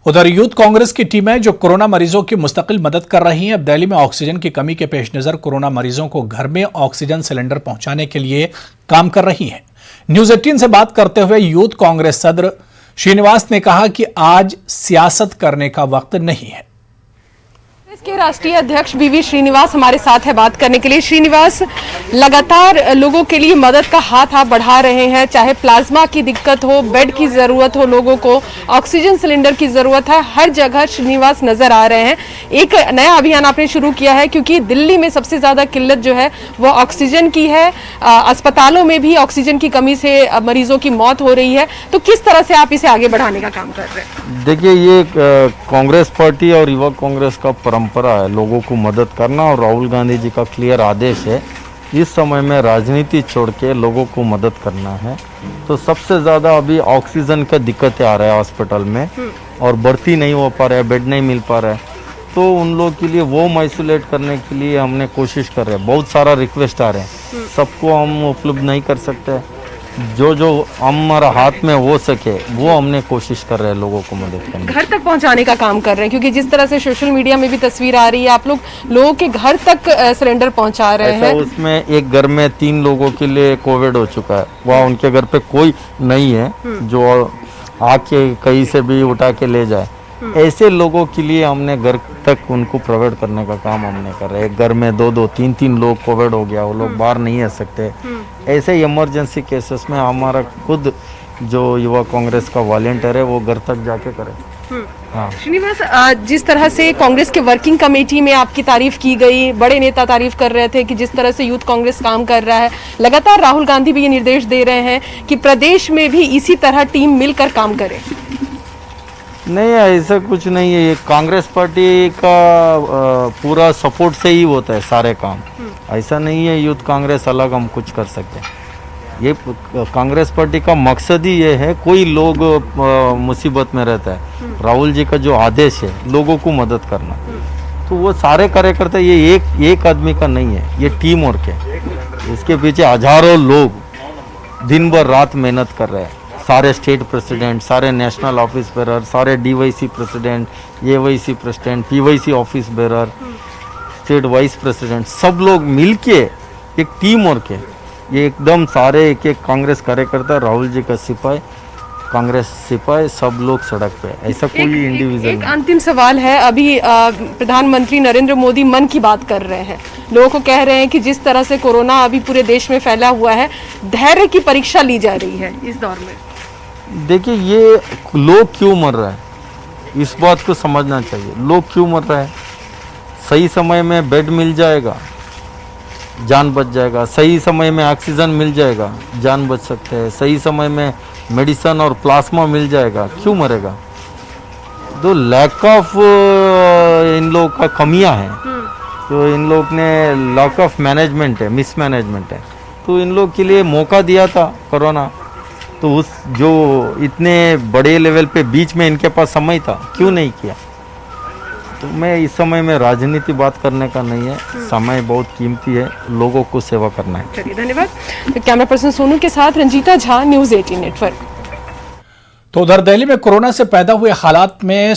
उधर यूथ कांग्रेस की टीमें जो कोरोना मरीजों की मुस्तकिल मदद कर रही हैं, अब दिल्ली में ऑक्सीजन की कमी के पेश नजर कोरोना मरीजों को घर में ऑक्सीजन सिलेंडर पहुंचाने के लिए काम कर रही हैं। न्यूज 18 से बात करते हुए यूथ कांग्रेस सदर श्रीनिवास ने कहा कि आज सियासत करने का वक्त नहीं है। इसके राष्ट्रीय अध्यक्ष बीवी श्रीनिवास हमारे साथ है बात करने के लिए। श्रीनिवास, लगातार लोगों के लिए मदद का हाथ आप बढ़ा रहे हैं, चाहे प्लाज्मा की दिक्कत हो, बेड की जरूरत हो, लोगों को ऑक्सीजन सिलेंडर की जरूरत है, हर जगह श्रीनिवास नजर आ रहे हैं। एक नया अभियान आपने शुरू किया है क्योंकि दिल्ली में सबसे ज्यादा किल्लत जो है वो ऑक्सीजन की है। अस्पतालों में भी ऑक्सीजन की कमी से मरीजों की मौत हो रही है, तो किस तरह से आप इसे आगे बढ़ाने का काम कर रहे हैं? देखिए, ये कांग्रेस पार्टी और युवा कांग्रेस का परंपरा है लोगों को मदद करना, और राहुल गांधी जी का क्लियर आदेश है इस समय में राजनीति छोड़ के लोगों को मदद करना है। तो सबसे ज़्यादा अभी ऑक्सीजन का दिक्कतें आ रहा है हॉस्पिटल में, और भर्ती नहीं हो पा रहा है, बेड नहीं मिल पा रहा है। तो उन लोगों के लिए वो आइसोलेट करने के लिए हमने कोशिश कर रहे हैं। बहुत सारा रिक्वेस्ट आ रहे हैं, सबको हम उपलब्ध नहीं कर सकते। जो हमारा हाथ में हो सके वो हमने कोशिश कर रहे हैं लोगों को मदद करने, घर तक पहुंचाने का काम कर रहे हैं। क्योंकि जिस तरह से सोशल मीडिया में भी तस्वीर आ रही है, आप लोग लोगों के घर तक सिलेंडर पहुंचा रहे हैं। उसमें एक घर में 3 लोगों के लिए कोविड हो चुका है, वहाँ उनके घर पे कोई नहीं है जो आके कहीं से भी उठा के ले जाए। ऐसे लोगों के लिए हमने घर तक उनको प्रोवाइड करने का काम हमने कर रहे हैं। एक घर में 2-2, 3-3 लोग कोविड हो गया, वो लोग बाहर नहीं आ सकते। ऐसे इमरजेंसी केसेस में हमारा खुद जो युवा कांग्रेस का वॉलंटियर है वो घर तक जाके करे। हाँ श्रीनिवास, जिस तरह से कांग्रेस के वर्किंग कमेटी में आपकी तारीफ की गई, बड़े नेता तारीफ कर रहे थे कि जिस तरह से यूथ कांग्रेस काम कर रहा है, लगातार राहुल गांधी भी ये निर्देश दे रहे हैं कि प्रदेश में भी इसी तरह टीम मिलकर काम करे। नहीं, ऐसा कुछ नहीं है। ये कांग्रेस पार्टी का पूरा सपोर्ट से ही होता है सारे काम। ऐसा नहीं है यूथ कांग्रेस अलग हम कुछ कर सकते हैं। ये कांग्रेस पार्टी का मकसद ही ये है, कोई लोग मुसीबत में रहता है, राहुल जी का जो आदेश है लोगों को मदद करना, तो वो सारे कार्यकर्ता, ये एक आदमी का नहीं है, ये टीम वर्क है। इसके पीछे हजारों लोग दिन भर रात मेहनत कर रहे हैं। सारे स्टेट प्रेसिडेंट, सारे नेशनल ऑफिस बेरर, सारे DYC president, AYC president, PYC office bearer, state wise president, सब लोग मिलके एक टीम वर्क है। ये एकदम सारे एक कांग्रेस कार्यकर्ता, राहुल जी का सिपाही, कांग्रेस सिपाही, सब लोग सड़क पे। ऐसा कोई इंडिविजुअल एक अंतिम सवाल है। अभी प्रधानमंत्री नरेंद्र मोदी मन की बात कर रहे हैं, लोगों को कह रहे हैं कि जिस तरह से कोरोना अभी पूरे देश में फैला हुआ है, धैर्य की परीक्षा ली जा रही है इस दौर में। देखिए, ये लोग क्यों मर रहे हैं इस बात को समझना चाहिए। लोग क्यों मर रहे हैं? सही समय में बेड मिल जाएगा, जान बच जाएगा। सही समय में ऑक्सीजन मिल जाएगा, जान बच सकते हैं। सही समय में मेडिसिन और प्लाज्मा मिल जाएगा, क्यों मरेगा? तो लैक ऑफ इन लोग का कमियां हैं, तो इन लोग ने लैक ऑफ मैनेजमेंट है, मिसमैनेजमेंट है। तो इन लोग के लिए मौका दिया था कोरोना, तो उस जो इतने बड़े लेवल पे बीच में इनके पास समय था, क्यों नहीं किया? तो मैं इस समय में राजनीति बात करने का नहीं है, समय बहुत कीमती है, लोगों को सेवा करना है। चलिए, धन्यवाद। तो कैमरा पर्सन सोनू के साथ रंजीता झा, न्यूज 18 नेटवर्क। तो उधर दिल्ली में कोरोना से पैदा हुए हालात में